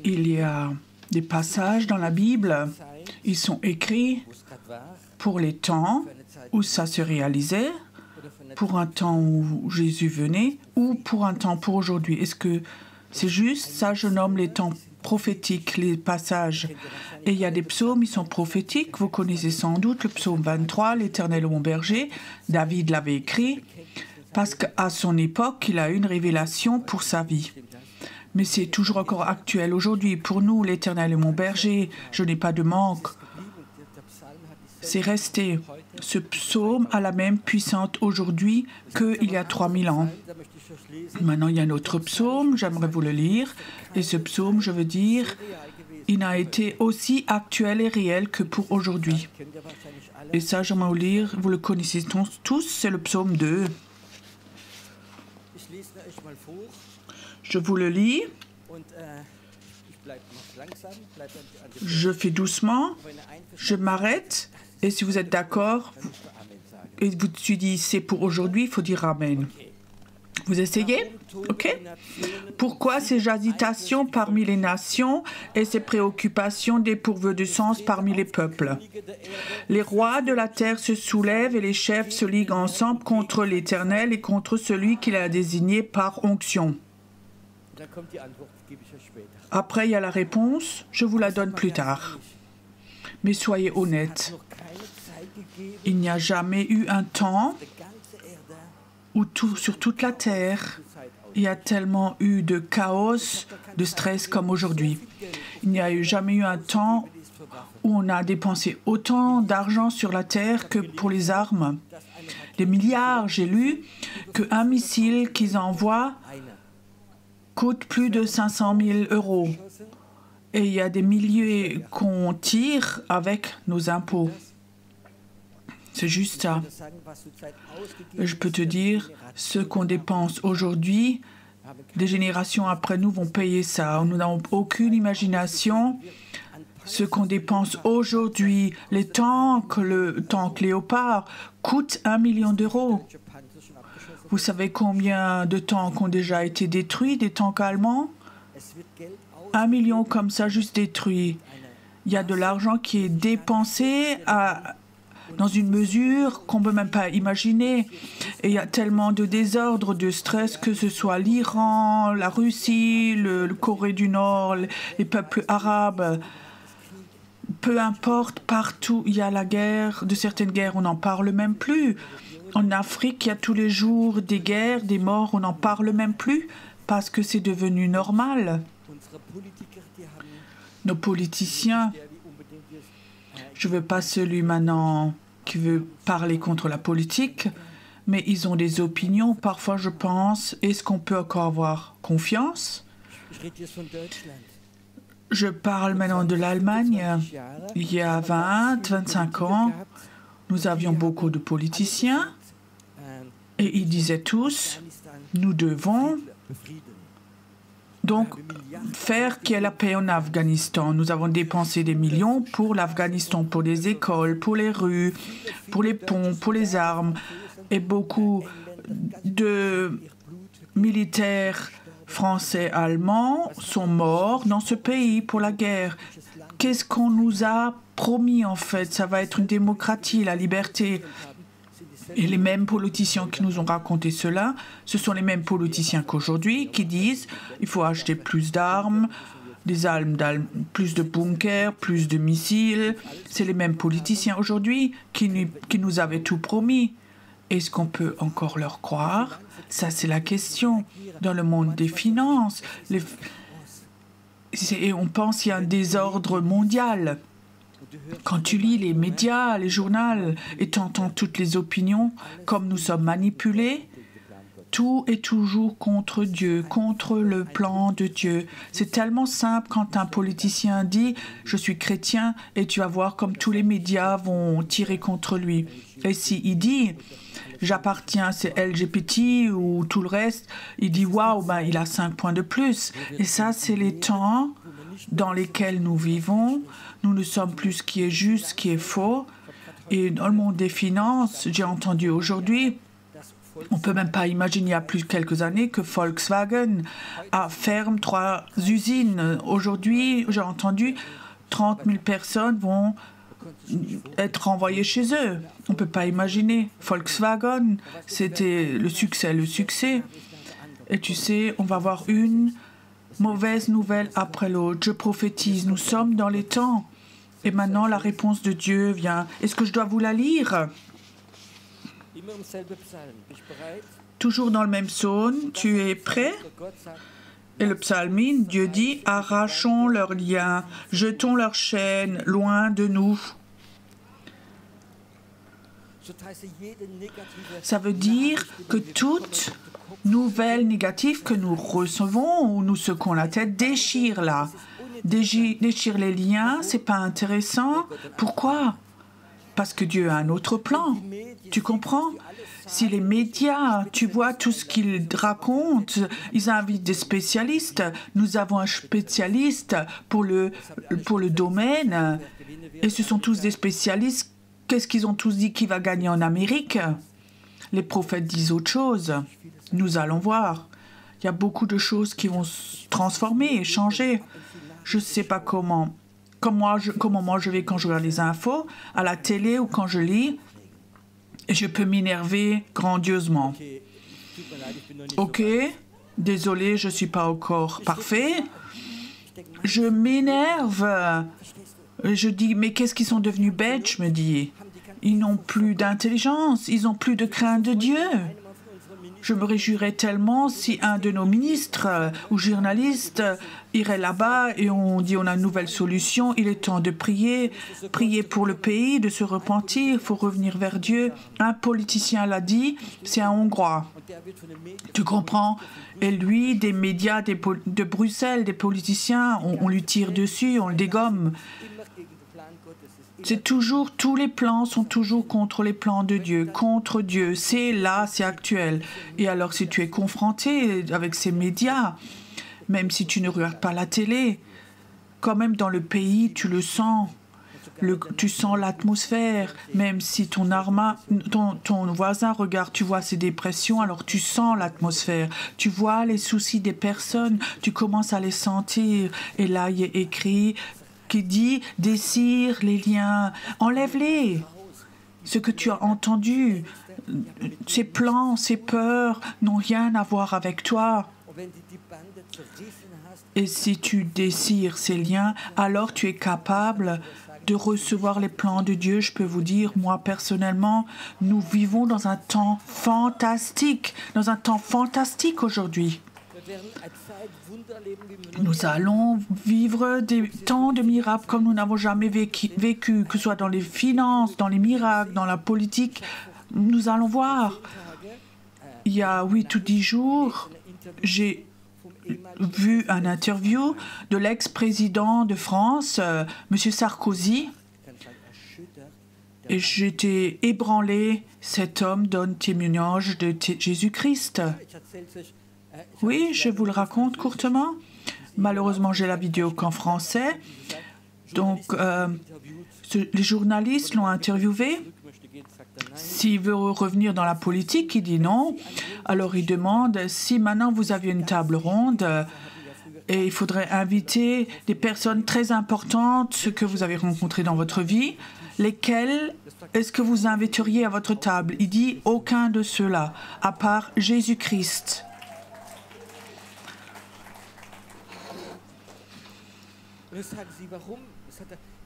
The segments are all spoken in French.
Il y a des passages dans la Bible, ils sont écrits pour les temps où ça se réalisait, pour un temps où Jésus venait, ou pour un temps pour aujourd'hui. Est-ce que c'est juste? Ça, je nomme les temps prophétiques, les passages. Et il y a des psaumes, ils sont prophétiques. Vous connaissez sans doute le psaume 23, « L'Éternel est mon berger ». David l'avait écrit parce qu'à son époque, il a eu une révélation pour sa vie. Mais c'est toujours encore actuel aujourd'hui. Pour nous, l'Éternel est mon berger, je n'ai pas de manque. C'est resté. Ce psaume a la même puissance aujourd'hui qu'il y a 3000 ans. Maintenant, il y a un autre psaume, j'aimerais vous le lire. Et ce psaume, je veux dire, il a été aussi actuel et réel que pour aujourd'hui. Et ça, j'aimerais vous lire, vous le connaissez tous, c'est le psaume 2. Je vous le lis. Je fais doucement. Je m'arrête. Et si vous êtes d'accord, et vous dites c'est pour aujourd'hui, il faut dire Amen. Vous essayez? OK? Pourquoi ces agitations parmi les nations et ces préoccupations dépourvues de sens parmi les peuples? Les rois de la terre se soulèvent et les chefs se liguent ensemble contre l'Éternel et contre celui qu'il a désigné par onction. Après, il y a la réponse, je vous la donne plus tard. Mais soyez honnêtes, il n'y a jamais eu un temps où sur toute la terre, il y a tellement eu de chaos, de stress comme aujourd'hui. Il n'y a jamais eu un temps où on a dépensé autant d'argent sur la terre que pour les armes. Des milliards, j'ai lu, qu'un missile qu'ils envoient coûte plus de 500 000 €. Et il y a des milliers qu'on tire avec nos impôts. C'est juste ça. Je peux te dire, ce qu'on dépense aujourd'hui, des générations après nous vont payer ça. Nous n'avons aucune imagination. Ce qu'on dépense aujourd'hui, les tanks, le tank Léopard, coûte 1 million d'euros. Vous savez combien de tanks ont déjà été détruits, des tanks allemands? 1 million comme ça, juste détruits. Il y a de l'argent qui est dépensé dans une mesure qu'on ne peut même pas imaginer. Et il y a tellement de désordre, de stress, que ce soit l'Iran, la Russie, le Corée du Nord, les peuples arabes. Peu importe, partout, il y a la guerre. De certaines guerres, on n'en parle même plus. En Afrique, il y a tous les jours des guerres, des morts, on n'en parle même plus parce que c'est devenu normal. Nos politiciens, je ne veux pas celui maintenant qui veut parler contre la politique, mais ils ont des opinions. Parfois, je pense, est-ce qu'on peut encore avoir confiance? Je parle maintenant de l'Allemagne. Il y a 25 ans, nous avions beaucoup de politiciens et ils disaient tous, nous devons donc faire qu'il y ait la paix en Afghanistan. Nous avons dépensé des millions pour l'Afghanistan, pour les écoles, pour les rues, pour les ponts, pour les armes. Et beaucoup de militaires français, allemands sont morts dans ce pays pour la guerre. qu'est-ce qu'on nous a promis en fait? Ça va être une démocratie, la liberté. Et les mêmes politiciens qui nous ont raconté cela, ce sont les mêmes politiciens qu'aujourd'hui qui disent il faut acheter plus d'armes, plus de bunkers, plus de missiles. C'est les mêmes politiciens aujourd'hui qui nous avaient tout promis. Est-ce qu'on peut encore leur croire? Ça, c'est la question. Dans le monde des finances, on pense qu'il y a un désordre mondial. Quand tu lis les médias, les journaux, et tu entends toutes les opinions, comme nous sommes manipulés, tout est toujours contre Dieu, contre le plan de Dieu. C'est tellement simple quand un politicien dit « je suis chrétien » et tu vas voir comme tous les médias vont tirer contre lui. Et s'il dit « j'appartiens, c'est LGBT » ou tout le reste, il dit « waouh, ben, il a 5 points de plus ». Et ça, c'est les temps dans lesquels nous vivons. Nous ne sommes plus ce qui est juste, ce qui est faux. Et dans le monde des finances, j'ai entendu aujourd'hui, on ne peut même pas imaginer il y a plus de quelques années que Volkswagen ferme 3 usines. Aujourd'hui, j'ai entendu 30 000 personnes vont être renvoyées chez eux. On ne peut pas imaginer. Volkswagen, c'était le succès. Et tu sais, on va avoir une mauvaise nouvelle après l'autre. Je prophétise, nous sommes dans les temps. Et maintenant, la réponse de Dieu vient. Est-ce que je dois vous la lire? Toujours dans le même psaume, tu es prêt? Et le psalmine, Dieu dit, arrachons leurs liens, jetons leurs chaînes loin de nous. Ça veut dire que toute nouvelle négative que nous recevons ou nous secouons la tête, déchire-la. Déchire les liens, c'est pas intéressant. Pourquoi? Parce que Dieu a un autre plan. Tu comprends? Si les médias, tu vois tout ce qu'ils racontent, ils invitent des spécialistes. Nous avons un spécialiste pour le domaine. Et ce sont tous des spécialistes. Qu'est-ce qu'ils ont tous dit qui va gagner en Amérique? Les prophètes disent autre chose. Nous allons voir. Il y a beaucoup de choses qui vont se transformer et changer. Je ne sais pas comment moi je vais quand je regarde les infos, à la télé ou quand je lis, et je peux m'énerver grandiosement. Ok, désolé, je ne suis pas encore parfait. Je m'énerve. Je dis, mais qu'est-ce qu'ils sont devenus bêtes, je me dis. Ils n'ont plus d'intelligence, ils n'ont plus de crainte de Dieu. Je me réjouirais tellement si un de nos ministres ou journalistes irait là-bas et on dit on a une nouvelle solution, il est temps de prier pour le pays, de se repentir, il faut revenir vers Dieu. Un politicien l'a dit, c'est un Hongrois. Tu comprends? Et lui, des médias de Bruxelles, des politiciens, on lui tire dessus, on le dégomme. C'est toujours, tous les plans sont toujours contre les plans de Dieu, contre Dieu. C'est là, c'est actuel. Et alors, si tu es confronté avec ces médias, même si tu ne regardes pas la télé, quand même dans le pays, tu le sens. Tu sens l'atmosphère. Même si ton voisin regarde, tu vois ses dépressions, alors tu sens l'atmosphère. Tu vois les soucis des personnes, tu commences à les sentir. Et là, il est écrit qui dit « dessire les liens, enlève-les ». Ce que tu as entendu, ces plans, ces peurs n'ont rien à voir avec toi. Et si tu dessires ces liens, alors tu es capable de recevoir les plans de Dieu. Je peux vous dire, moi personnellement, nous vivons dans un temps fantastique aujourd'hui. Nous allons vivre des temps de miracles comme nous n'avons jamais vécu, que ce soit dans les finances, dans les miracles, dans la politique. Nous allons voir. Il y a 8 ou 10 jours, j'ai vu une interview de l'ex-président de France, M. Sarkozy, et j'étais ébranlé. Cet homme donne témoignage de Jésus-Christ. Oui, je vous le raconte courtement. Malheureusement, j'ai la vidéo qu'en français. Donc, les journalistes l'ont interviewé. S'il veut revenir dans la politique, il dit non. Alors, il demande, si maintenant vous aviez une table ronde Et il faudrait inviter des personnes très importantes que vous avez rencontrées dans votre vie. Lesquelles est-ce que vous inviteriez à votre table? Il dit aucun de ceux-là, à part Jésus-Christ.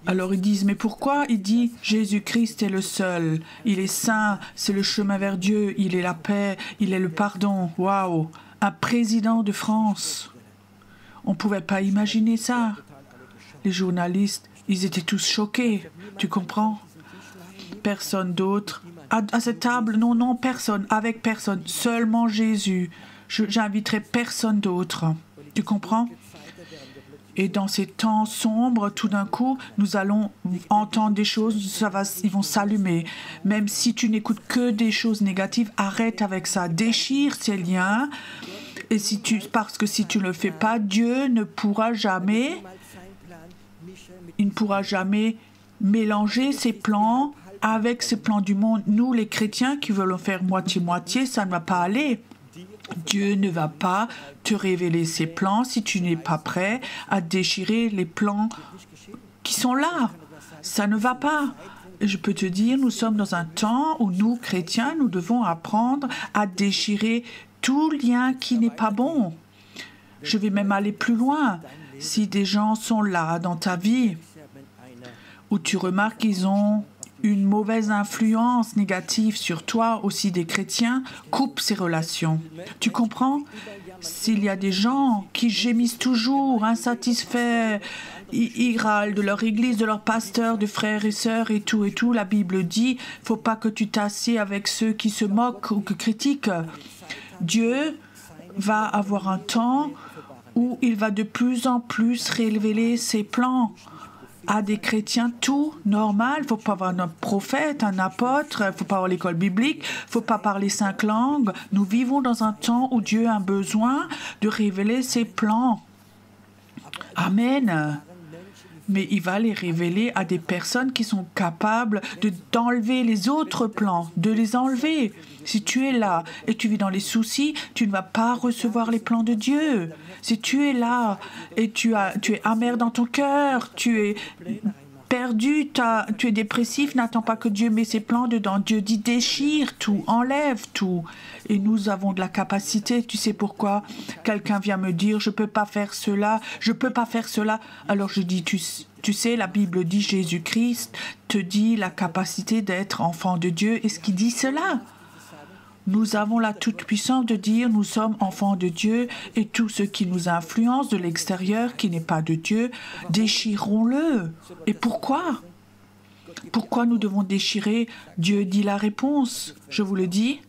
Alors ils disent, mais pourquoi? Il dit, Jésus-Christ est le seul. Il est saint, c'est le chemin vers Dieu, il est la paix, il est le pardon. Waouh! Un président de France. On ne pouvait pas imaginer ça. Les journalistes, ils étaient tous choqués. Tu comprends? Personne d'autre. À cette table, non, personne. Avec personne. Seulement Jésus. J'inviterai personne d'autre. Tu comprends? Et dans ces temps sombres, tout d'un coup, nous allons entendre des choses, ils vont s'allumer. Même si tu n'écoutes que des choses négatives, arrête avec ça. Déchire ces liens. Et parce que si tu ne le fais pas, Dieu ne pourra jamais, il ne pourra jamais mélanger ses plans avec ses plans du monde. Nous, les chrétiens qui veulent faire moitié-moitié, ça ne va pas aller. Dieu ne va pas te révéler ses plans si tu n'es pas prêt à déchirer les plans qui sont là. Ça ne va pas. Je peux te dire, nous sommes dans un temps où nous, chrétiens, nous devons apprendre à déchirer tout lien qui n'est pas bon. Je vais même aller plus loin. Si des gens sont là dans ta vie, où tu remarques qu'ils ont une mauvaise influence négative sur toi, aussi des chrétiens, coupe ces relations. Tu comprends? S'il y a des gens qui gémissent toujours, insatisfaits, ils râlent de leur église, de leur pasteur, de frères et sœurs et tout, la Bible dit, faut pas que tu t'assieds avec ceux qui se moquent ou qui critiquent. Dieu va avoir un temps où il va de plus en plus révéler ses plans à des chrétiens, tout normal. Il ne faut pas avoir un prophète, un apôtre, il ne faut pas avoir l'école biblique, il ne faut pas parler 5 langues. Nous vivons dans un temps où Dieu a besoin de révéler ses plans. Amen. Mais il va les révéler à des personnes qui sont capables d'enlever les autres plans, de les enlever. Si tu es là et tu vis dans les soucis, tu ne vas pas recevoir les plans de Dieu. Si tu es là et tu es amer dans ton cœur, tu es perdu, tu es dépressif, n'attends pas que Dieu mette ses plans dedans. Dieu dit déchire tout, enlève tout. Et nous avons de la capacité. Tu sais pourquoi? Quelqu'un vient me dire je peux pas faire cela, je peux pas faire cela. Alors je dis tu sais, la Bible dit Jésus-Christ te dit la capacité d'être enfant de Dieu. Est-ce qu'il dit cela? Nous avons la toute-puissance de dire nous sommes enfants de Dieu et tout ce qui nous influence de l'extérieur, qui n'est pas de Dieu, déchirons-le. Et pourquoi? Pourquoi nous devons déchirer? Dieu dit la réponse. Je vous le dis.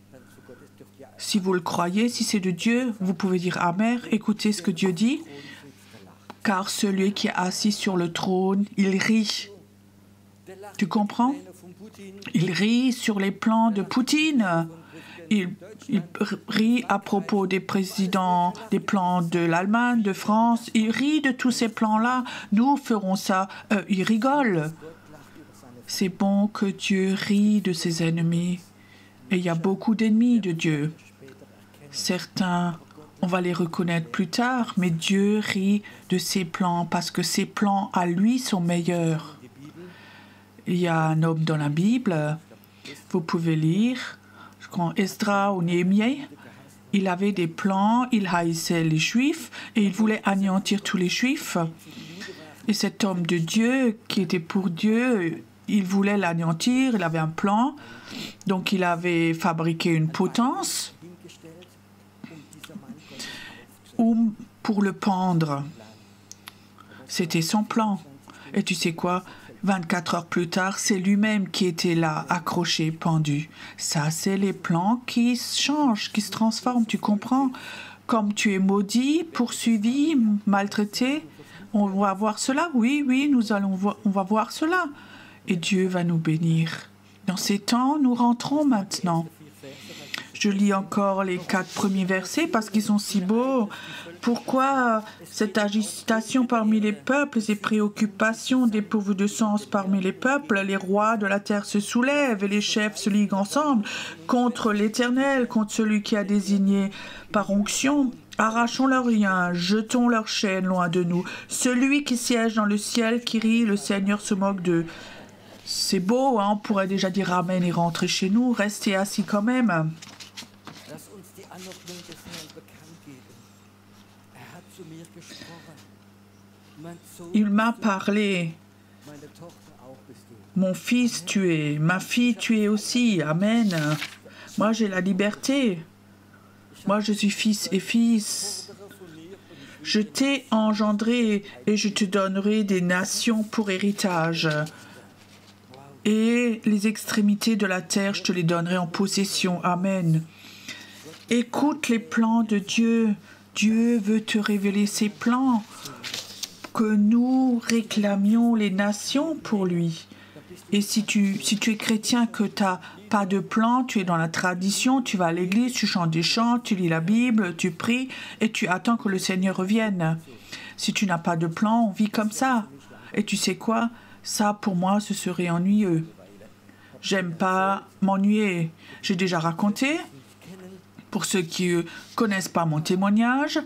Si vous le croyez, si c'est de Dieu, vous pouvez dire Amen. Écoutez ce que Dieu dit. Car celui qui est assis sur le trône, il rit. Tu comprends? Il rit sur les plans de Poutine. Il rit à propos des présidents, des plans de l'Allemagne, de France. Il rit de tous ces plans-là. Nous ferons ça. Il rigole. C'est bon que Dieu rit de ses ennemis. Et il y a beaucoup d'ennemis de Dieu. Certains, on va les reconnaître plus tard, mais Dieu rit de ses plans parce que ses plans à lui sont meilleurs. Il y a un homme dans la Bible, vous pouvez lire, quand Esdras ou Néhémie, il avait des plans, il haïssait les Juifs et il voulait anéantir tous les Juifs. Et cet homme de Dieu, qui était pour Dieu, il voulait l'anéantir, il avait un plan. Donc il avait fabriqué une potence pour le pendre. C'était son plan. Et tu sais quoi? 24 heures plus tard, c'est lui-même qui était là, accroché, pendu. Ça, c'est les plans qui changent, qui se transforment, tu comprends? Comme tu es maudit, poursuivi, maltraité, on va voir cela. Oui, on va voir cela. Et Dieu va nous bénir. Dans ces temps, nous rentrons maintenant. Je lis encore les 4 premiers versets parce qu'ils sont si beaux. Pourquoi cette agitation parmi les peuples, ces préoccupations dépourvues de sens parmi les peuples? Les rois de la terre se soulèvent et les chefs se liguent ensemble contre l'Éternel, contre celui qui a désigné par onction. Arrachons leurs liens, jetons leurs chaînes loin de nous. Celui qui siège dans le ciel, qui rit, le Seigneur se moque d'eux. C'est beau, hein, on pourrait déjà dire Amen et rentrer chez nous, rester assis quand même. Il m'a parlé. Mon fils, tu es. Ma fille, tu es aussi. Amen. Moi, j'ai la liberté. Moi, je suis fils et fils. Je t'ai engendré et je te donnerai des nations pour héritage. Et les extrémités de la terre, je te les donnerai en possession. Amen. Écoute les plans de Dieu. Dieu veut te révéler ses plans. Que nous réclamions les nations pour lui. Et si tu es chrétien, que tu n'as pas de plan, tu es dans la tradition, tu vas à l'église, tu chantes des chants, tu lis la Bible, tu pries et tu attends que le Seigneur revienne. Si tu n'as pas de plan, on vit comme ça. Et tu sais quoi? Ça, pour moi, ce serait ennuyeux. J'aime pas m'ennuyer. J'ai déjà raconté, pour ceux qui ne connaissent pas mon témoignage,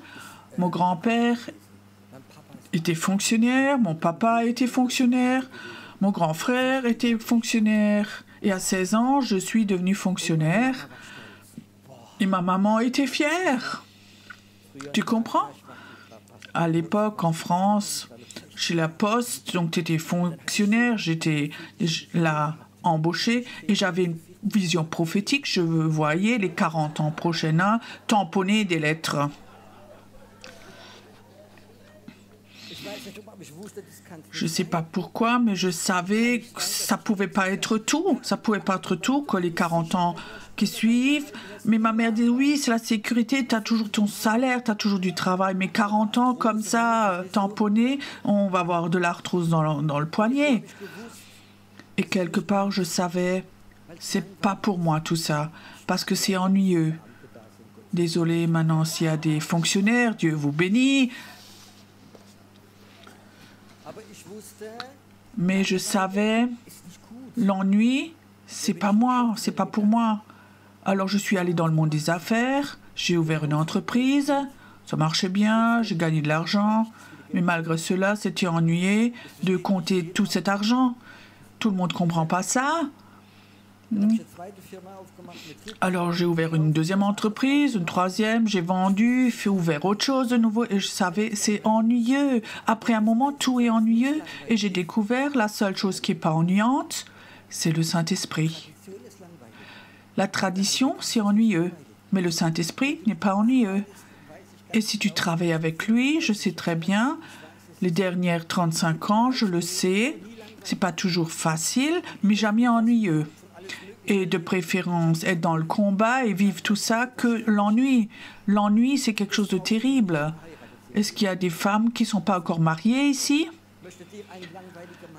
mon grand-père était fonctionnaire, mon papa était fonctionnaire, mon grand frère était fonctionnaire. Et à 16 ans, je suis devenue fonctionnaire. Et ma maman était fière. Tu comprends? À l'époque, en France, chez la Poste, donc tu étais fonctionnaire, j'étais là embauchée et j'avais une vision prophétique. Je voyais les 40 ans prochains tamponner des lettres. Je ne sais pas pourquoi, mais je savais que ça ne pouvait pas être tout. Ça ne pouvait pas être tout, que les 40 ans qui suivent. Mais ma mère dit, oui, c'est la sécurité, tu as toujours ton salaire, tu as toujours du travail. Mais 40 ans comme ça, tamponné, on va avoir de l'arthrose dans le poignet. Et quelque part, je savais, c'est pas pour moi tout ça, parce que c'est ennuyeux. Désolé, maintenant, s'il y a des fonctionnaires, Dieu vous bénit. Mais je savais, l'ennui, c'est pas moi, c'est pas pour moi. Alors je suis allée dans le monde des affaires, j'ai ouvert une entreprise, ça marchait bien, j'ai gagné de l'argent, mais malgré cela, c'était ennuyé de compter tout cet argent. Tout le monde ne comprend pas ça. Alors j'ai ouvert une deuxième entreprise, une troisième, j'ai vendu, fait ouvert autre chose de nouveau et je savais, c'est ennuyeux. Après un moment, tout est ennuyeux et j'ai découvert la seule chose qui n'est pas ennuyante, c'est le Saint-Esprit. La tradition, c'est ennuyeux, mais le Saint-Esprit n'est pas ennuyeux. Et si tu travailles avec lui, je sais très bien, les dernières 35 ans, je le sais, c'est pas toujours facile, mais jamais ennuyeux. Et de préférence être dans le combat et vivre tout ça que l'ennui. L'ennui, c'est quelque chose de terrible. Est-ce qu'il y a des femmes qui ne sont pas encore mariées ici?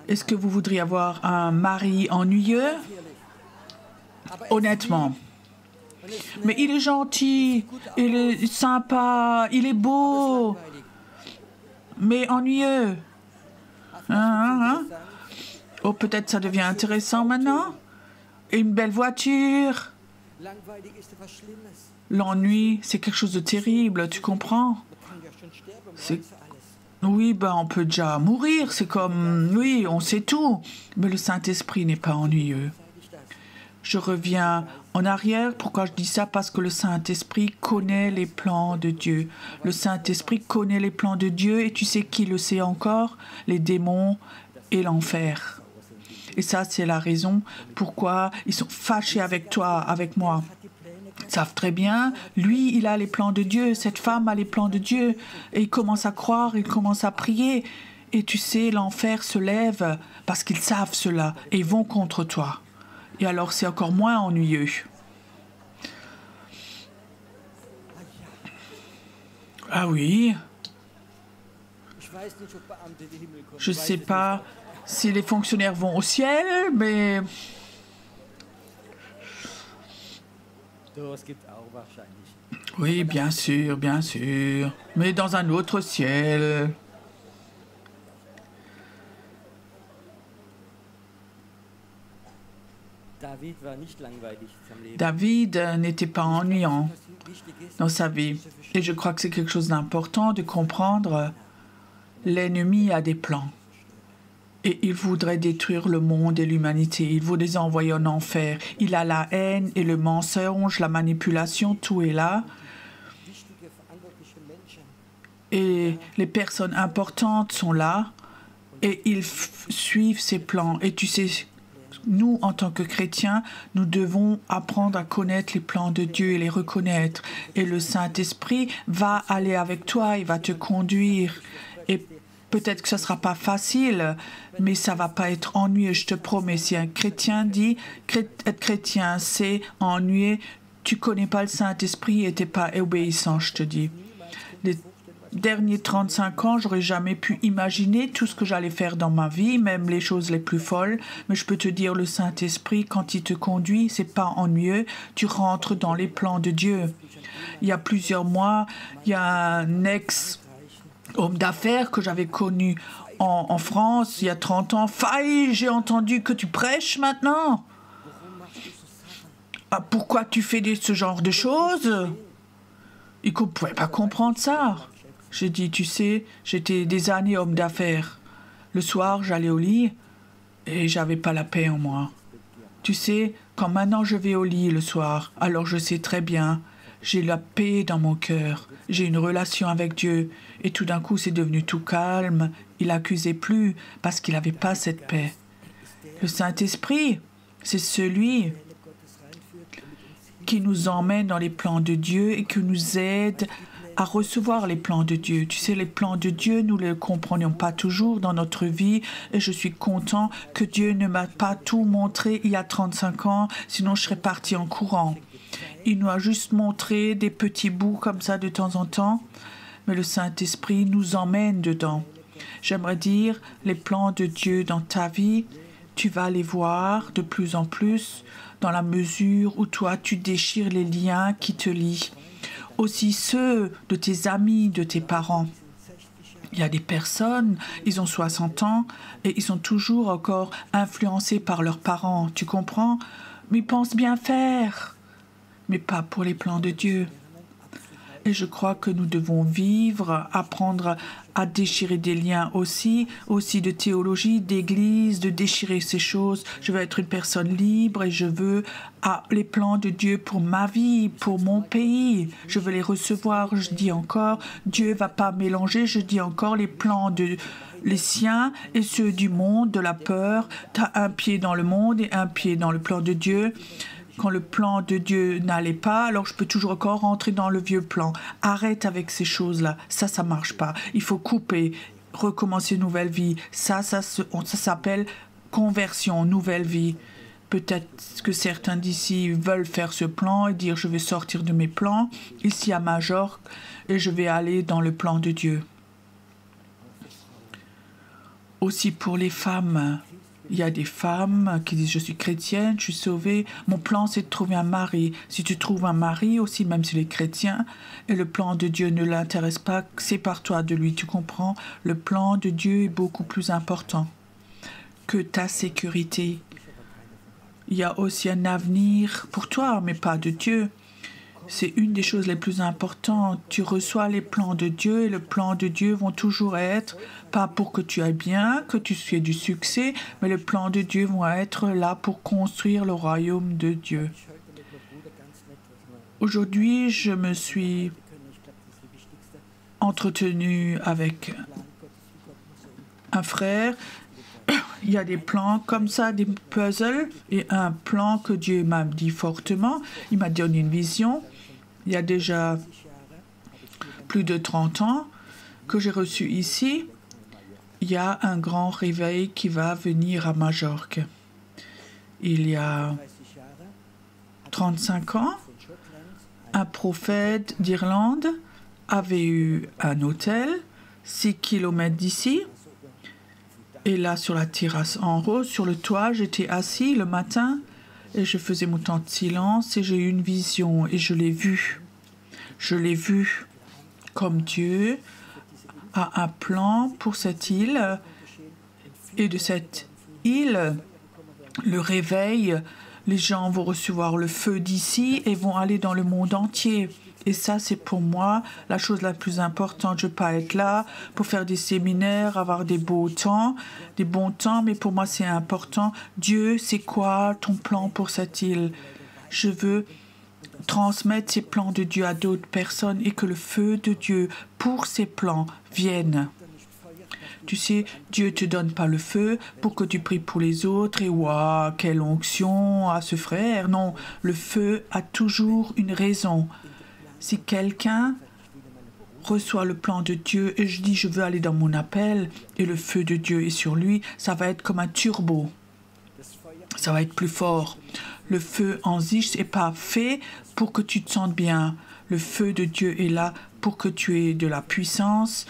Est-ce que vous voudriez avoir un mari ennuyeux? Honnêtement. Mais il est gentil, il est sympa, il est beau, mais ennuyeux. Oh, peut-être ça devient intéressant maintenant? Une belle voiture. L'ennui, c'est quelque chose de terrible, tu comprends? Oui, ben on peut déjà mourir, c'est comme... Oui, on sait tout. Mais le Saint-Esprit n'est pas ennuyeux. Je reviens en arrière. Pourquoi je dis ça? Parce que le Saint-Esprit connaît les plans de Dieu. Le Saint-Esprit connaît les plans de Dieu et tu sais qui le sait encore? Les démons et l'enfer. Et ça, c'est la raison pourquoi ils sont fâchés avec toi, avec moi. Ils savent très bien, lui, il a les plans de Dieu, cette femme a les plans de Dieu. Et ils commencent à croire, ils commencent à prier. Et tu sais, l'enfer se lève parce qu'ils savent cela et ils vont contre toi. Et alors, c'est encore moins ennuyeux. Ah oui. Je ne sais pas si les fonctionnaires vont au ciel, mais... Oui, bien sûr, mais dans un autre ciel. David n'était pas ennuyant dans sa vie. Et je crois que c'est quelque chose d'important de comprendre. L'ennemi a des plans. Et il voudrait détruire le monde et l'humanité. Il voudrait les envoyer en enfer. Il a la haine et le mensonge, la manipulation, tout est là. Et les personnes importantes sont là. Et ils suivent ses plans. Et tu sais, nous, en tant que chrétiens, nous devons apprendre à connaître les plans de Dieu et les reconnaître. Et le Saint-Esprit va aller avec toi, il va te conduire. Et peut-être que ce ne sera pas facile, mais ça ne va pas être ennuyeux, je te promets. Si un chrétien dit être chrétien, c'est ennuyeux, tu ne connais pas le Saint-Esprit et tu n'es pas obéissant, je te dis. Les derniers 35 ans, j'aurais jamais pu imaginer tout ce que j'allais faire dans ma vie, même les choses les plus folles. Mais je peux te dire, le Saint-Esprit, quand il te conduit, c'est pas ennuyeux. Tu rentres dans les plans de Dieu. Il y a plusieurs mois, il y a un ex-homme d'affaires que j'avais connu en France, il y a 30 ans. Faille, j'ai entendu que tu prêches maintenant. Ah, pourquoi tu fais ce genre de choses? Il ne pouvait pas comprendre ça. J'ai dit, tu sais, j'étais des années homme d'affaires. Le soir, j'allais au lit et j'avais pas la paix en moi. Tu sais, quand maintenant je vais au lit le soir, alors je sais très bien, j'ai la paix dans mon cœur. J'ai une relation avec Dieu. Et tout d'un coup, c'est devenu tout calme. Il n'accusait plus parce qu'il n'avait pas cette paix. Le Saint-Esprit, c'est celui qui nous emmène dans les plans de Dieu et qui nous aide à recevoir les plans de Dieu. Tu sais, les plans de Dieu, nous ne les comprenions pas toujours dans notre vie et je suis content que Dieu ne m'a pas tout montré il y a 35 ans, sinon je serais parti en courant. Il nous a juste montré des petits bouts comme ça de temps en temps, mais le Saint-Esprit nous emmène dedans. J'aimerais dire, les plans de Dieu dans ta vie, tu vas les voir de plus en plus dans la mesure où toi, tu déchires les liens qui te lient. Aussi ceux de tes amis, de tes parents. Il y a des personnes, ils ont 60 ans et ils sont toujours encore influencés par leurs parents, tu comprends? Mais ils pensent bien faire, mais pas pour les plans de Dieu. Et je crois que nous devons vivre, apprendre à déchirer des liens aussi de théologie, d'église, de déchirer ces choses. Je veux être une personne libre et je veux les plans de Dieu pour ma vie, pour mon pays. Je veux les recevoir. Je dis encore, Dieu ne va pas mélanger. Je dis encore les plans de les siens et ceux du monde, de la peur. Tu as un pied dans le monde et un pied dans le plan de Dieu. Quand le plan de Dieu n'allait pas, alors je peux toujours encore rentrer dans le vieux plan. Arrête avec ces choses-là. Ça marche pas. Il faut couper, recommencer une nouvelle vie. Ça s'appelle conversion, nouvelle vie. Peut-être que certains d'ici veulent faire ce plan et dire je vais sortir de mes plans ici à Majorque et je vais aller dans le plan de Dieu. Aussi pour les femmes. Il y a des femmes qui disent « Je suis chrétienne, je suis sauvée. Mon plan, c'est de trouver un mari. » Si tu trouves un mari aussi, même s'il est chrétien, et le plan de Dieu ne l'intéresse pas, sépare-toi de lui, tu comprends? Le plan de Dieu est beaucoup plus important que ta sécurité. Il y a aussi un avenir pour toi, mais pas de Dieu. C'est une des choses les plus importantes. Tu reçois les plans de Dieu et le plan de Dieu vont toujours être, pas pour que tu ailles bien, que tu aies du succès, mais le plan de Dieu vont être là pour construire le royaume de Dieu. Aujourd'hui, je me suis entretenu avec un frère. Il y a des plans comme ça, des puzzles, et un plan que Dieu m'a dit fortement. Il m'a donné une vision. Il y a déjà plus de 30 ans que j'ai reçu ici. Il y a un grand réveil qui va venir à Majorque. Il y a 35 ans, un prophète d'Irlande avait eu un hôtel 6 kilomètres d'ici. Et là, sur la terrasse en haut, sur le toit, j'étais assis le matin et je faisais mon temps de silence et j'ai eu une vision et je l'ai vu. Je l'ai vu comme Dieu a un plan pour cette île et de cette île, le réveil Les gens vont recevoir le feu d'ici et vont aller dans le monde entier. Et ça, c'est pour moi la chose la plus importante. Je ne veux pas être là pour faire des séminaires, avoir des bons temps, mais pour moi, c'est important. Dieu, c'est quoi ton plan pour cette île? Je veux transmettre ces plans de Dieu à d'autres personnes et que le feu de Dieu pour ces plans vienne. Tu sais, Dieu ne te donne pas le feu pour que tu pries pour les autres et waouh, quelle onction à ce frère. Non, le feu a toujours une raison. Si quelqu'un reçoit le plan de Dieu et je dis je veux aller dans mon appel et le feu de Dieu est sur lui, ça va être comme un turbo. Ça va être plus fort. Le feu en Zich n'est pas fait pour que tu te sentes bien. Le feu de Dieu est là pour que tu aies de la puissance,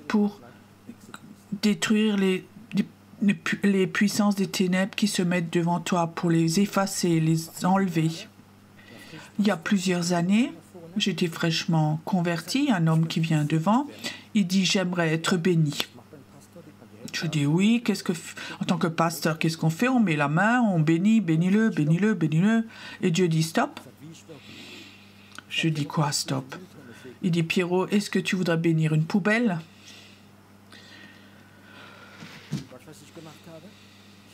pour détruire les puissances des ténèbres qui se mettent devant toi, pour les effacer, les enlever. Il y a plusieurs années, j'étais fraîchement converti, un homme qui vient devant, il dit « J'aimerais être béni ». Je dis « Oui, en tant que pasteur, qu'est-ce qu'on fait? On met la main, on bénit, bénis-le, bénis-le, bénis-le. » Et Dieu dit « Stop ». Je dis « Quoi, stop ?» Il dit « Pierrot, est-ce que tu voudrais bénir une poubelle ?»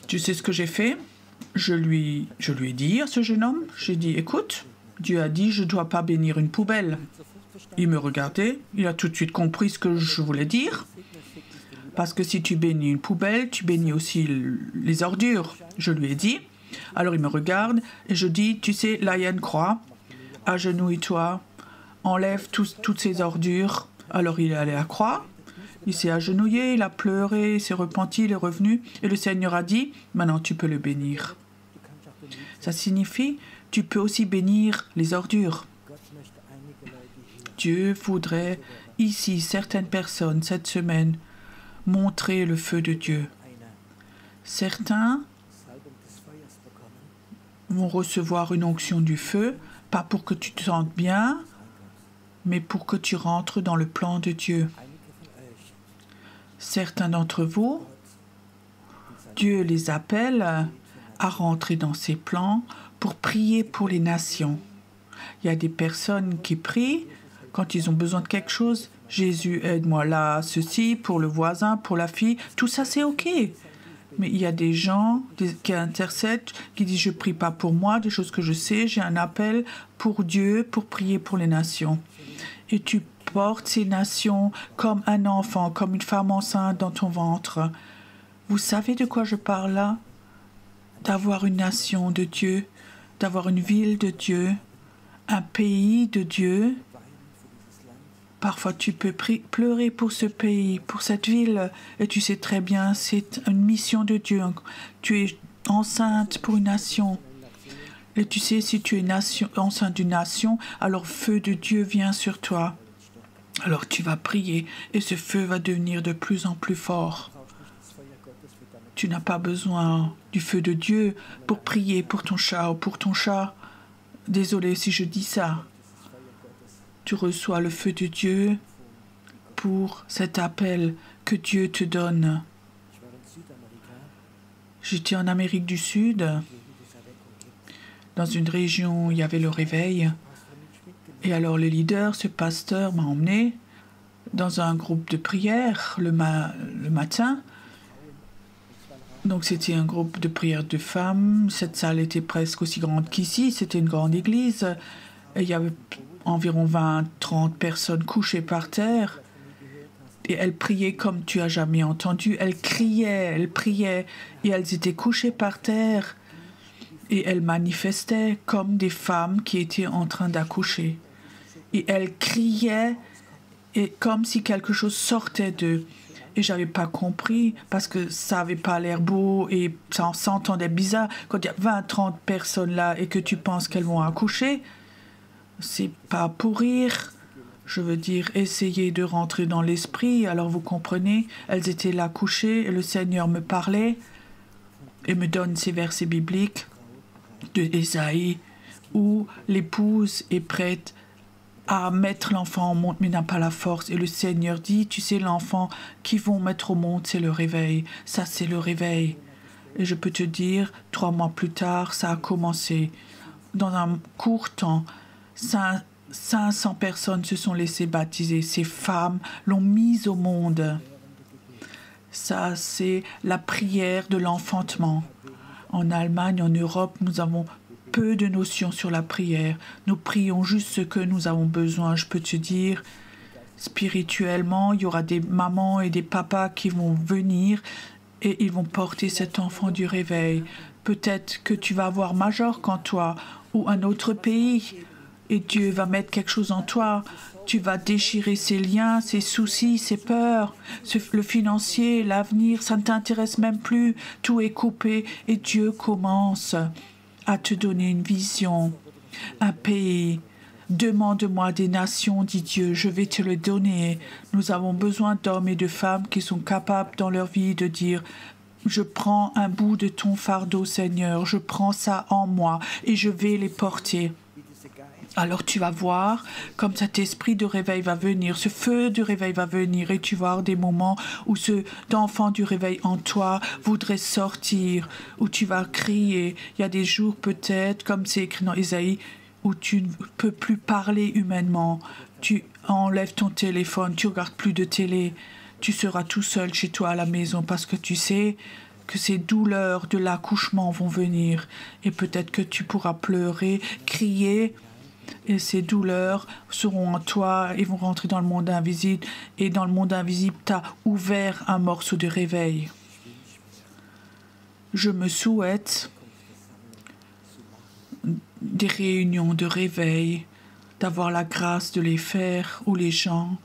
Tu sais ce que j'ai fait? Je lui ai dit à ce jeune homme, j'ai dit, écoute, Dieu a dit, je ne dois pas bénir une poubelle. Il me regardait, il a tout de suite compris ce que je voulais dire. Parce que si tu bénis une poubelle, tu bénis aussi les ordures. Je lui ai dit. Alors il me regarde et je dis, tu sais, là il y a une croix, agenouille-toi, enlève toutes ces ordures. Alors il est allé à la croix. Il s'est agenouillé, il a pleuré, il s'est repenti, il est revenu. Et le Seigneur a dit, maintenant tu peux le bénir. Ça signifie, tu peux aussi bénir les ordures. Dieu voudrait ici, certaines personnes, cette semaine, montrer le feu de Dieu. Certains vont recevoir une onction du feu, pas pour que tu te sentes bien, mais pour que tu rentres dans le plan de Dieu. Certains d'entre vous, Dieu les appelle à rentrer dans ses plans pour prier pour les nations. Il y a des personnes qui prient quand ils ont besoin de quelque chose. Jésus, aide-moi là, ceci, pour le voisin, pour la fille. Tout ça, c'est OK. Mais il y a des gens qui intercèdent, qui disent « Je ne prie pas pour moi, des choses que je sais, j'ai un appel pour Dieu, pour prier pour les nations. » Et tu portes ces nations comme un enfant, comme une femme enceinte dans ton ventre. Vous savez de quoi je parle là? D'avoir une nation de Dieu, d'avoir une ville de Dieu, un pays de Dieu. Parfois tu peux pleurer pour ce pays, pour cette ville, et tu sais très bien, c'est une mission de Dieu. Tu es enceinte pour une nation. Et tu sais, si tu es enceinte d'une nation, alors feu de Dieu vient sur toi. Alors tu vas prier et ce feu va devenir de plus en plus fort. Tu n'as pas besoin du feu de Dieu pour prier pour ton chat ou pour ton chat. Désolé si je dis ça. Tu reçois le feu de Dieu pour cet appel que Dieu te donne. J'étais en Amérique du Sud, dans une région où il y avait le réveil. Et alors le leader, ce pasteur, m'a emmené dans un groupe de prière le matin. Donc c'était un groupe de prière de femmes. Cette salle était presque aussi grande qu'ici. C'était une grande église. Et il y avait environ 20-30 personnes couchées par terre. Et elles priaient comme tu as jamais entendu. Elles criaient, elles priaient. Et elles étaient couchées par terre. Et elles manifestaient comme des femmes qui étaient en train d'accoucher. Et elles criaient et comme si quelque chose sortait d'eux. Et je n'avais pas compris parce que ça n'avait pas l'air beau et ça s'entendait bizarre. Quand il y a 20-30 personnes là et que tu penses qu'elles vont accoucher, c'est pas pour rire. Je veux dire, essayer de rentrer dans l'esprit. Alors vous comprenez, elles étaient là couchées et le Seigneur me parlait et me donne ces versets bibliques de Ésaïe où l'épouse est prête à mettre l'enfant au monde mais n'a pas la force. Et le Seigneur dit, tu sais, l'enfant qu'ils vont mettre au monde, c'est le réveil. Ça, c'est le réveil. Et je peux te dire, 3 mois plus tard, ça a commencé. Dans un court temps, 500 personnes se sont laissées baptiser. Ces femmes l'ont mise au monde. Ça, c'est la prière de l'enfantement. En Allemagne, en Europe, nous avons peu de notions sur la prière. Nous prions juste ce que nous avons besoin. Je peux te dire, spirituellement, il y aura des mamans et des papas qui vont venir et ils vont porter cet enfant du réveil. Peut-être que tu vas avoir Majorque en toi ou un autre pays et Dieu va mettre quelque chose en toi. Tu vas déchirer ces liens, ces soucis, ces peurs, le financier, l'avenir, ça ne t'intéresse même plus. Tout est coupé et Dieu commence à te donner une vision, un pays. Demande-moi des nations, dit Dieu, je vais te le donner. Nous avons besoin d'hommes et de femmes qui sont capables dans leur vie de dire « Je prends un bout de ton fardeau, Seigneur, je prends ça en moi et je vais les porter. » Alors tu vas voir comme cet esprit de réveil va venir, ce feu de réveil va venir et tu vas avoir des moments où ce enfant du réveil en toi voudrait sortir, où tu vas crier. Il y a des jours peut-être, comme c'est écrit dans Ésaïe, où tu ne peux plus parler humainement. Tu enlèves ton téléphone, tu ne regardes plus de télé. Tu seras tout seul chez toi à la maison parce que tu sais que ces douleurs de l'accouchement vont venir. Et peut-être que tu pourras pleurer, crier. Et ces douleurs seront en toi et vont rentrer dans le monde invisible. Et dans le monde invisible, tu as ouvert un morceau de réveil. Je me souhaite des réunions de réveil, d'avoir la grâce de les faire où les gens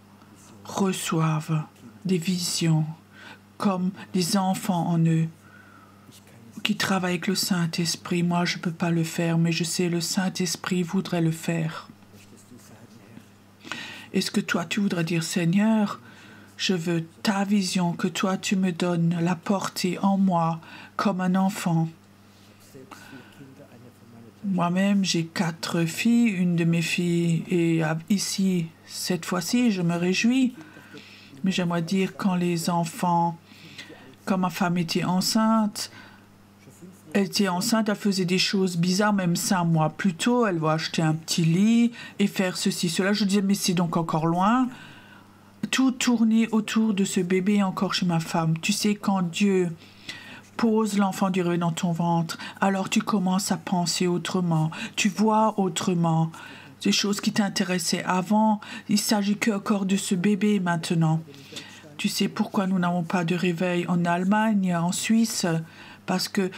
reçoivent des visions comme des enfants en eux qui travaillent avec le Saint-Esprit. Moi, je ne peux pas le faire, mais je sais le Saint-Esprit voudrait le faire. Est-ce que toi, tu voudrais dire, Seigneur, je veux ta vision, que toi, tu me donnes, la porter en moi comme un enfant. Moi-même, j'ai 4 filles, une de mes filles est ici cette fois-ci, je me réjouis. Mais j'aimerais dire, quand les enfants, quand ma femme était enceinte, elle faisait des choses bizarres, même 5 mois plus tôt, elle va acheter un petit lit et faire ceci, cela. Je disais, mais c'est donc encore loin. Tout tournait autour de ce bébé encore chez ma femme. Tu sais, quand Dieu pose l'enfant du réveil dans ton ventre, alors tu commences à penser autrement, tu vois autrement. Des choses qui t'intéressaient avant, il s'agit que encore de ce bébé maintenant. Tu sais pourquoi nous n'avons pas de réveil en Allemagne, en Suisse? Parce que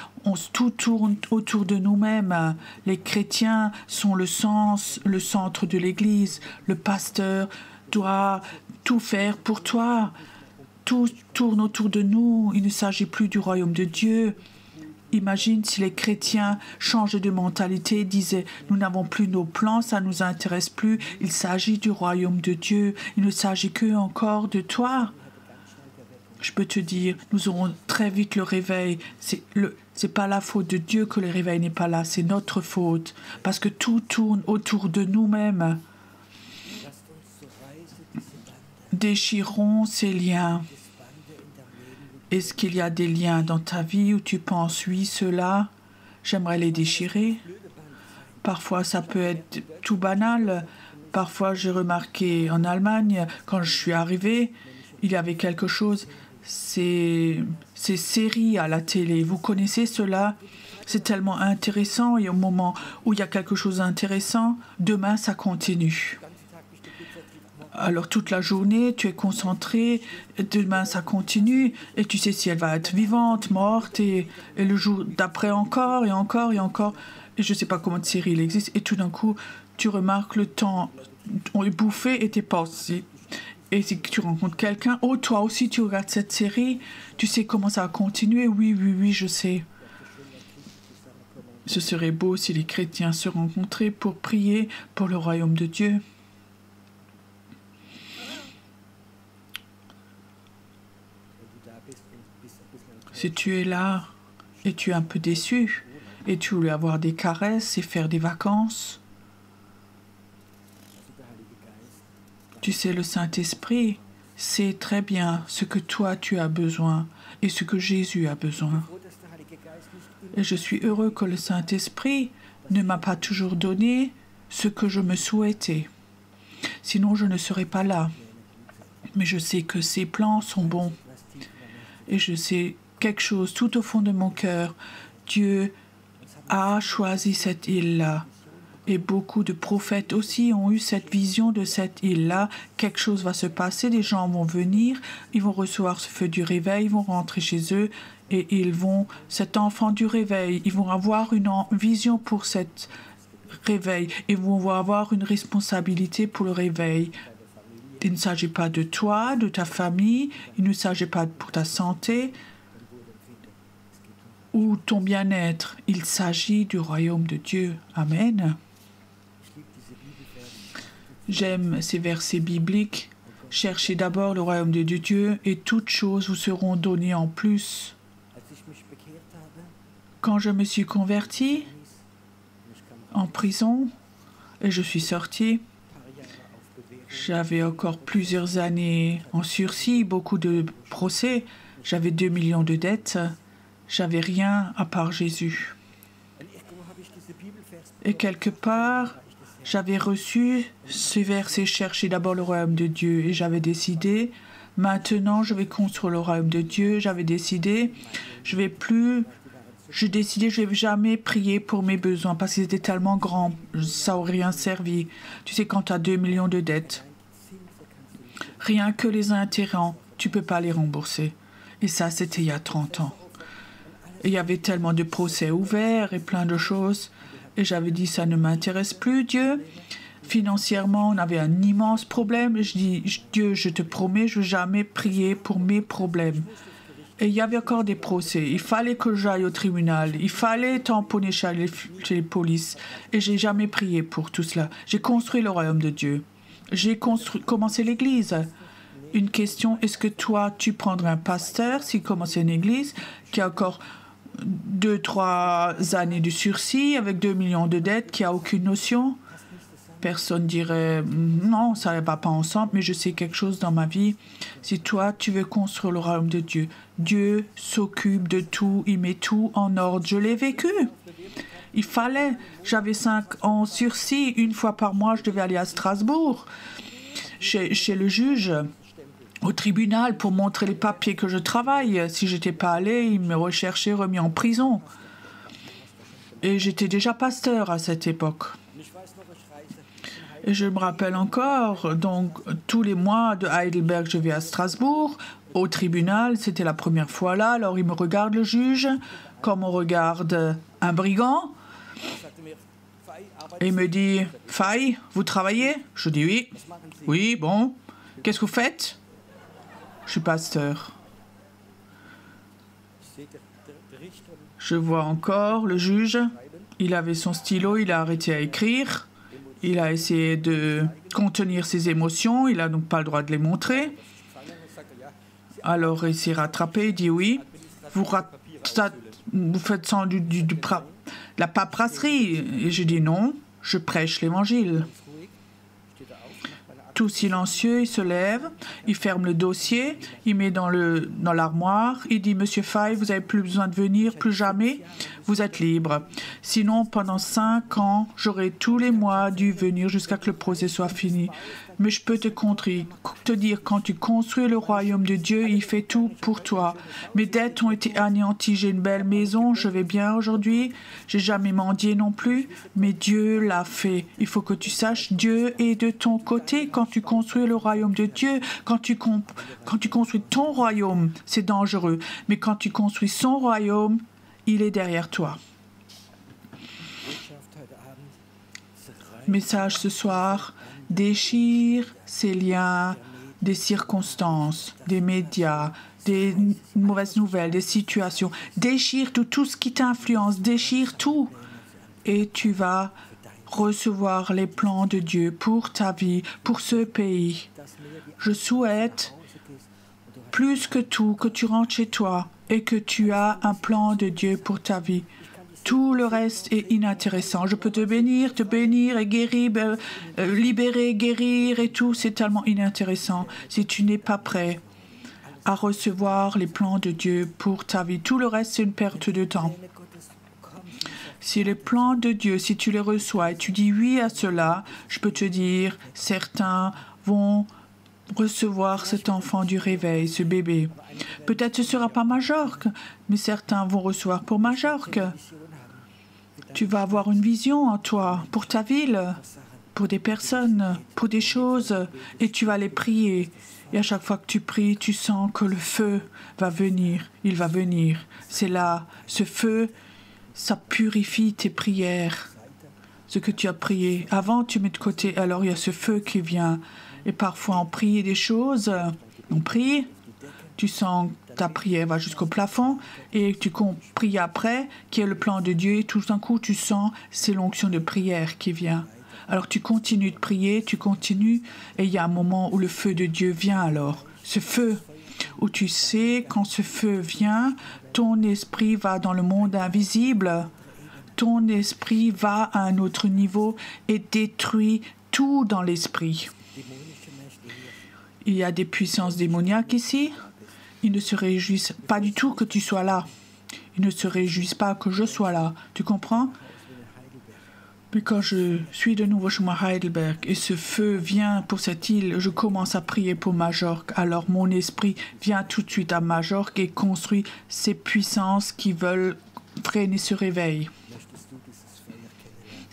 tout tourne autour de nous-mêmes. Les chrétiens sont le centre de l'Église. Le pasteur doit tout faire pour toi. Tout tourne autour de nous. Il ne s'agit plus du royaume de Dieu. Imagine si les chrétiens changeaient de mentalité, disaient « Nous n'avons plus nos plans, ça ne nous intéresse plus. Il s'agit du royaume de Dieu. Il ne s'agit que encore de toi. » Je peux te dire, nous aurons très vite le réveil. C'est pas la faute de Dieu que le réveil n'est pas là, c'est notre faute. Parce que tout tourne autour de nous-mêmes. Déchirons ces liens. Est-ce qu'il y a des liens dans ta vie où tu penses, oui, ceux-là, j'aimerais les déchirer? Parfois, ça peut être tout banal. Parfois, j'ai remarqué en Allemagne, quand je suis arrivée, il y avait quelque chose, ces séries à la télé. Vous connaissez cela? C'est tellement intéressant et au moment où il y a quelque chose d'intéressant, demain, ça continue. Alors toute la journée, tu es concentré, demain ça continue, et tu sais si elle va être vivante, morte, et le jour d'après encore, et encore, et encore. Et je ne sais pas combien de séries il existe, et tout d'un coup, tu remarques le temps on est bouffé et t'es passé. Et si tu rencontres quelqu'un, oh toi aussi tu regardes cette série, tu sais comment ça va continuer, oui, je sais. Ce serait beau si les chrétiens se rencontraient pour prier pour le royaume de Dieu. Si tu es là et tu es un peu déçu et tu voulais avoir des caresses et faire des vacances, tu sais, le Saint-Esprit sait très bien ce que toi tu as besoin et ce que Jésus a besoin. Et je suis heureux que le Saint-Esprit ne m'a pas toujours donné ce que je me souhaitais. Sinon, je ne serais pas là. Mais je sais que ses plans sont bons. Et je sais quelque chose tout au fond de mon cœur. Dieu a choisi cette île-là. Et beaucoup de prophètes aussi ont eu cette vision de cette île-là. Quelque chose va se passer, des gens vont venir, ils vont recevoir ce feu du réveil, ils vont rentrer chez eux et cet enfant du réveil, ils vont avoir une vision pour cet réveil. Ils vont avoir une responsabilité pour le réveil. Il ne s'agit pas de toi, de ta famille, il ne s'agit pas pour ta santé ou ton bien-être. Il s'agit du royaume de Dieu. Amen. J'aime ces versets bibliques. Cherchez d'abord le royaume de Dieu et toutes choses vous seront données en plus. Quand je me suis converti en prison et je suis sorti, j'avais encore plusieurs années en sursis, beaucoup de procès. J'avais 2 millions de dettes. J'avais rien à part Jésus. Et quelque part, j'avais reçu ces versets, chercher d'abord le royaume de Dieu. Et j'avais décidé, maintenant je vais construire le royaume de Dieu. J'avais décidé, je vais jamais prier pour mes besoins parce qu'ils étaient tellement grands, ça n'aurait rien servi. Tu sais, quand tu as 2 millions de dettes, rien que les intérêts, tu ne peux pas les rembourser. Et ça, c'était il y a 30 ans. Et il y avait tellement de procès ouverts et plein de choses. Et j'avais dit, ça ne m'intéresse plus, Dieu. Financièrement, on avait un immense problème. Et je dis, Dieu, je te promets, je ne vais jamais prier pour mes problèmes. Et il y avait encore des procès. Il fallait que j'aille au tribunal. Il fallait tamponner chez les polices. Et je n'ai jamais prié pour tout cela. J'ai construit le royaume de Dieu. J'ai commencé l'église. Une question, est-ce que toi, tu prendrais un pasteur s'il commençait une église qui a encore 2-3 années de sursis avec 2 millions de dettes, qui n'a aucune notion? Personne dirait non, ça ne va pas ensemble, mais je sais quelque chose dans ma vie. Si toi, tu veux construire le royaume de Dieu, Dieu s'occupe de tout, il met tout en ordre. Je l'ai vécu. Il fallait. J'avais 5 ans sursis. Une fois par mois, je devais aller à Strasbourg, chez le juge, au tribunal, pour montrer les papiers que je travaille. Si je n'étais pas allé, il me recherchait, remis en prison. Et j'étais déjà pasteur à cette époque. Et je me rappelle encore, donc tous les mois de Heidelberg, je vais à Strasbourg, au tribunal, c'était la première fois là, alors il me regarde le juge, comme on regarde un brigand, et il me dit, Faye, vous travaillez? Je dis oui. Oui, bon, qu'est-ce que vous faites? Je suis pasteur. Je vois encore le juge, il avait son stylo, il a arrêté à écrire. Il a essayé de contenir ses émotions, il n'a donc pas le droit de les montrer. Alors il s'est rattrapé, il dit oui, vous faites sans de la paperasserie. Et je dis non, je prêche l'évangile. Tout silencieux, il se lève, il ferme le dossier, il met dans l'armoire, il dit « Monsieur Faye, vous n'avez plus besoin de venir, plus jamais, vous êtes libre. Sinon, pendant 5 ans, j'aurais tous les mois dû venir jusqu'à ce que le procès soit fini. Mais je peux te dire, quand tu construis le royaume de Dieu, il fait tout pour toi. Mes dettes ont été anéanties, j'ai une belle maison, je vais bien aujourd'hui, j'ai jamais mendié non plus, mais Dieu l'a fait. Il faut que tu saches, Dieu est de ton côté quand tu construis le royaume de Dieu. Quand tu construis ton royaume, c'est dangereux. Mais quand tu construis son royaume, il est derrière toi. Message ce soir, déchire ces liens des circonstances, des médias, des mauvaises nouvelles, des situations. Déchire tout ce qui t'influence, déchire tout. Et tu vas recevoir les plans de Dieu pour ta vie, pour ce pays. Je souhaite, plus que tout, que tu rentres chez toi et que tu as un plan de Dieu pour ta vie. Tout le reste est inintéressant. Je peux te bénir et guérir, libérer, guérir et tout. C'est tellement inintéressant si tu n'es pas prêt à recevoir les plans de Dieu pour ta vie. Tout le reste, c'est une perte de temps. Si les plans de Dieu, si tu les reçois et tu dis oui à cela, je peux te dire, certains vont recevoir cet enfant du réveil, ce bébé. Peut-être ce ne sera pas Majorque, mais certains vont recevoir pour Majorque. Tu vas avoir une vision en toi, pour ta ville, pour des personnes, pour des choses, et tu vas les prier. Et à chaque fois que tu pries, tu sens que le feu va venir, il va venir. C'est là, ce feu, ça purifie tes prières, ce que tu as prié. Avant, tu mets de côté, alors il y a ce feu qui vient. Et parfois, on prie des choses, on prie, tu sens que ta prière va jusqu'au plafond, et tu pries après, qui est le plan de Dieu, et tout d'un coup, tu sens, c'est l'onction de prière qui vient. Alors tu continues de prier, tu continues, et il y a un moment où le feu de Dieu vient alors. Ce feu, où tu sais, quand ce feu vient, ton esprit va dans le monde invisible, ton esprit va à un autre niveau et détruit tout dans l'esprit. Il y a des puissances démoniaques ici. Ils ne se réjouissent pas du tout que tu sois là. Ils ne se réjouissent pas que je sois là. Tu comprends? Mais quand je suis de nouveau chez moi à Heidelberg et ce feu vient pour cette île, je commence à prier pour Majorque. Alors mon esprit vient tout de suite à Majorque et construit ces puissances qui veulent freiner ce réveil.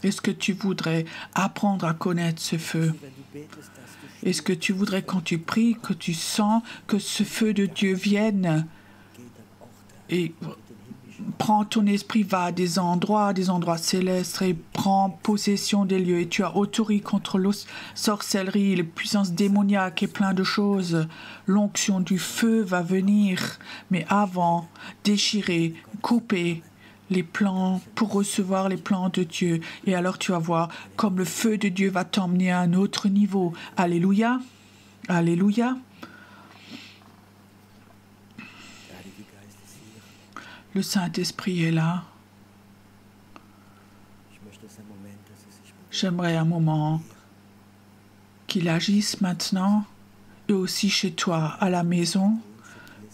Est-ce que tu voudrais apprendre à connaître ce feu? Est-ce que tu voudrais, quand tu pries, que tu sens que ce feu de Dieu vienne et prends ton esprit, va à des endroits célestes et prends possession des lieux et tu as autorité contre la sorcellerie, les puissances démoniaques et plein de choses. L'onction du feu va venir, mais avant, déchirer, couper les plans pour recevoir les plans de Dieu. Et alors tu vas voir comme le feu de Dieu va t'emmener à un autre niveau. Alléluia. Alléluia. Le Saint-Esprit est là. J'aimerais un moment qu'il agisse maintenant et aussi chez toi, à la maison,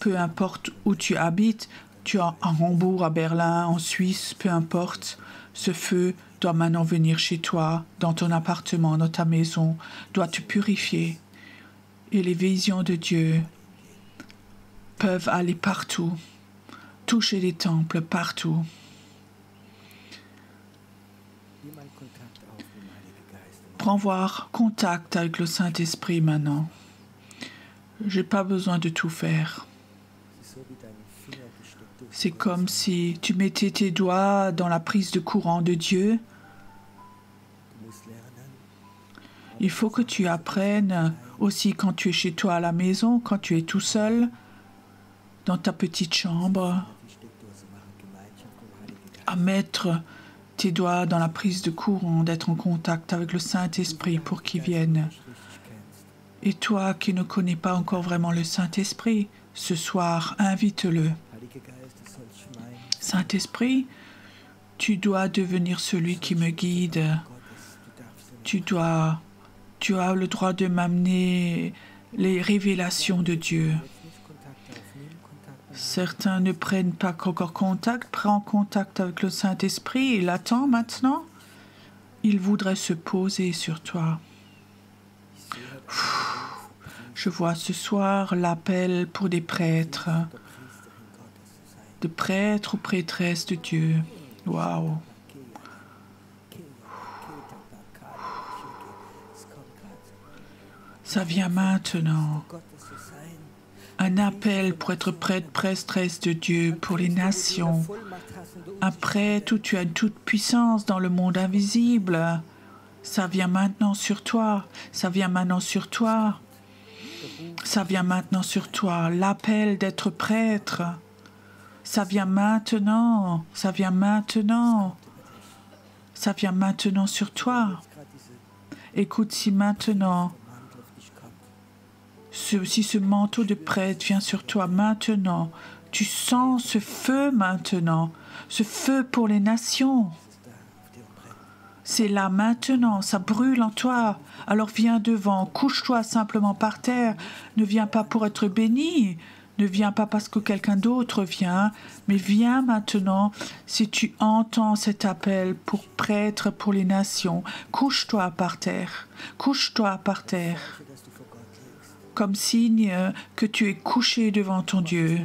peu importe où tu habites, tu es à Hambourg, à Berlin, en Suisse, peu importe, ce feu doit maintenant venir chez toi, dans ton appartement, dans ta maison, doit te purifier. Et les visions de Dieu peuvent aller partout, toucher les temples partout. Prends voir contact avec le Saint-Esprit maintenant. Je n'ai pas besoin de tout faire. C'est comme si tu mettais tes doigts dans la prise de courant de Dieu. Il faut que tu apprennes aussi quand tu es chez toi à la maison, quand tu es tout seul, dans ta petite chambre, à mettre tes doigts dans la prise de courant, d'être en contact avec le Saint-Esprit pour qu'il vienne. Et toi qui ne connais pas encore vraiment le Saint-Esprit, ce soir, invite-le. Saint-Esprit, tu dois devenir celui qui me guide. Tu as le droit de m'amener les révélations de Dieu. Certains ne prennent pas encore contact. Prends contact avec le Saint-Esprit. Il attend maintenant. Il voudrait se poser sur toi. Je vois ce soir l'appel pour des prêtres. De prêtres ou prêtresses de Dieu. Waouh! Ça vient maintenant. Un appel pour être prêtre, prêtresse de Dieu pour les nations. Un prêtre où tu as toute puissance dans le monde invisible. Ça vient maintenant sur toi. Ça vient maintenant sur toi. Ça vient maintenant sur toi. L'appel d'être prêtre. Ça vient maintenant. Ça vient maintenant. Ça vient maintenant sur toi. Écoute, si maintenant, si ce manteau de prêtre vient sur toi maintenant, tu sens ce feu maintenant, ce feu pour les nations. C'est là maintenant, ça brûle en toi. Alors viens devant, couche-toi simplement par terre. Ne viens pas pour être béni. Ne viens pas parce que quelqu'un d'autre vient, mais viens maintenant si tu entends cet appel pour prêtre pour les nations. Couche-toi par terre, couche-toi par terre, comme signe que tu es couché devant ton Dieu.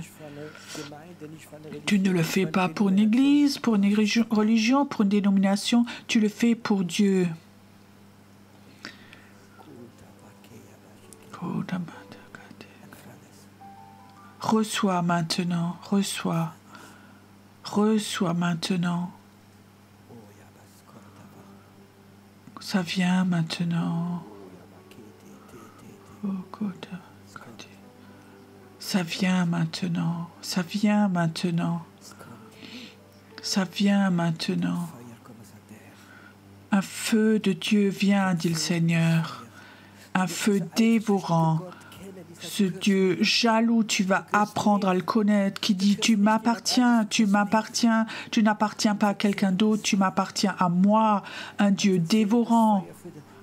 Tu ne le fais pas pour une église, pour une religion, pour une dénomination, tu le fais pour Dieu. Reçois maintenant, reçois maintenant. Ça vient maintenant. Ça vient maintenant, ça vient maintenant. Ça vient maintenant. Un feu de Dieu vient, dit le Seigneur. Un feu dévorant. Ce Dieu jaloux, tu vas apprendre à le connaître, qui dit tu m'appartiens, tu n'appartiens pas à quelqu'un d'autre, tu m'appartiens à moi, un Dieu dévorant,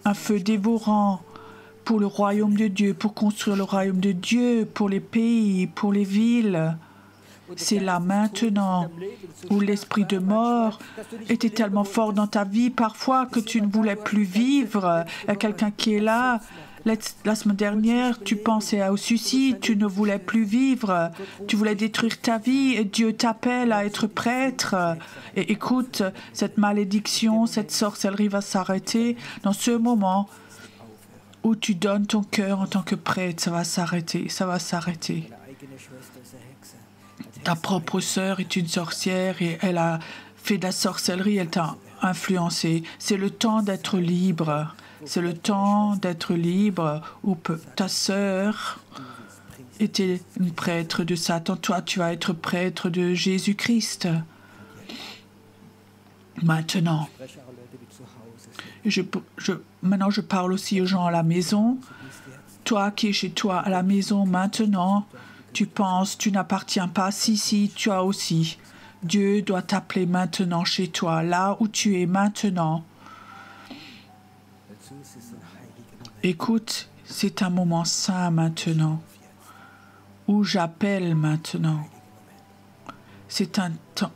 un feu dévorant pour le royaume de Dieu, pour construire le royaume de Dieu, pour les pays, pour les villes. C'est là maintenant où l'esprit de mort était tellement fort dans ta vie parfois que tu ne voulais plus vivre. Il y a quelqu'un qui est là. La semaine dernière, tu pensais au suicide, tu ne voulais plus vivre, tu voulais détruire ta vie et Dieu t'appelle à être prêtre. Et écoute, cette malédiction, cette sorcellerie va s'arrêter dans ce moment où tu donnes ton cœur en tant que prêtre. Ça va s'arrêter, ça va s'arrêter. Ta propre sœur est une sorcière et elle a fait de la sorcellerie, elle t'a influencé. C'est le temps d'être libre. C'est le temps d'être libre où ta sœur était une prêtre de Satan. Toi, tu vas être prêtre de Jésus-Christ. Maintenant. Maintenant, je parle aussi aux gens à la maison. Toi qui es chez toi à la maison maintenant, tu penses, tu n'appartiens pas. Si, tu as aussi. Dieu doit t'appeler maintenant chez toi, là où tu es maintenant. Écoute, c'est un moment saint maintenant, où j'appelle maintenant. C'est un temps,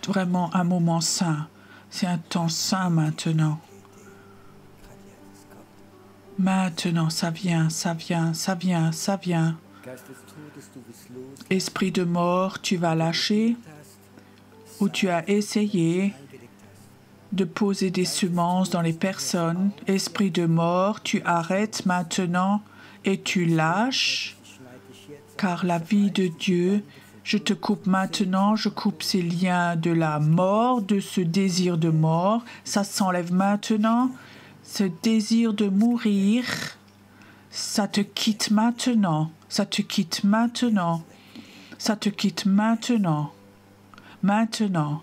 vraiment un moment saint. C'est un temps saint maintenant. Maintenant, ça vient, ça vient, ça vient, ça vient. Esprit de mort, tu vas lâcher, où tu as essayé de poser des semences dans les personnes. Esprit de mort, tu arrêtes maintenant et tu lâches, car la vie de Dieu, je te coupe maintenant, je coupe ces liens de la mort, de ce désir de mort. Ça s'enlève maintenant. Ce désir de mourir, ça te quitte maintenant. Ça te quitte maintenant. Ça te quitte maintenant. Maintenant.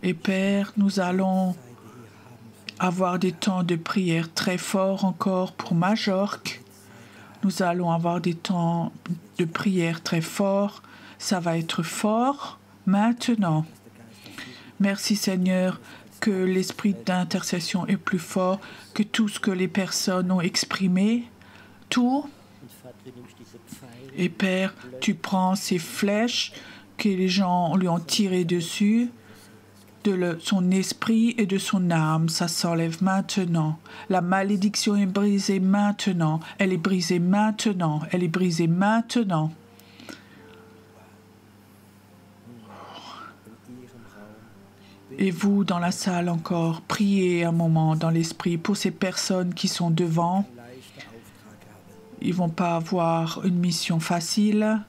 Et Père, nous allons avoir des temps de prière très forts encore pour Majorque. Nous allons avoir des temps de prière très forts. Ça va être fort maintenant. Merci Seigneur que l'esprit d'intercession est plus fort que tout ce que les personnes ont exprimé. Tout. Et Père, tu prends ces flèches que les gens lui ont tirées dessus, de son esprit et de son âme. Ça s'enlève maintenant. La malédiction est brisée maintenant. Elle est brisée maintenant. Elle est brisée maintenant. Et vous, dans la salle encore, priez un moment dans l'esprit pour ces personnes qui sont devant. Ils ne vont pas avoir une mission facile.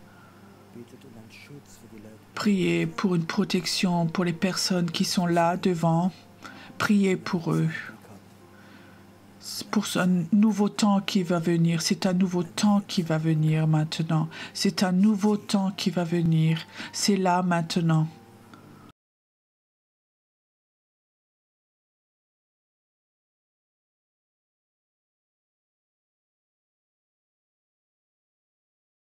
Priez pour une protection pour les personnes qui sont là devant. Priez pour eux. Pour ce nouveau temps qui va venir. C'est un nouveau temps qui va venir maintenant. C'est un nouveau temps qui va venir. C'est là maintenant.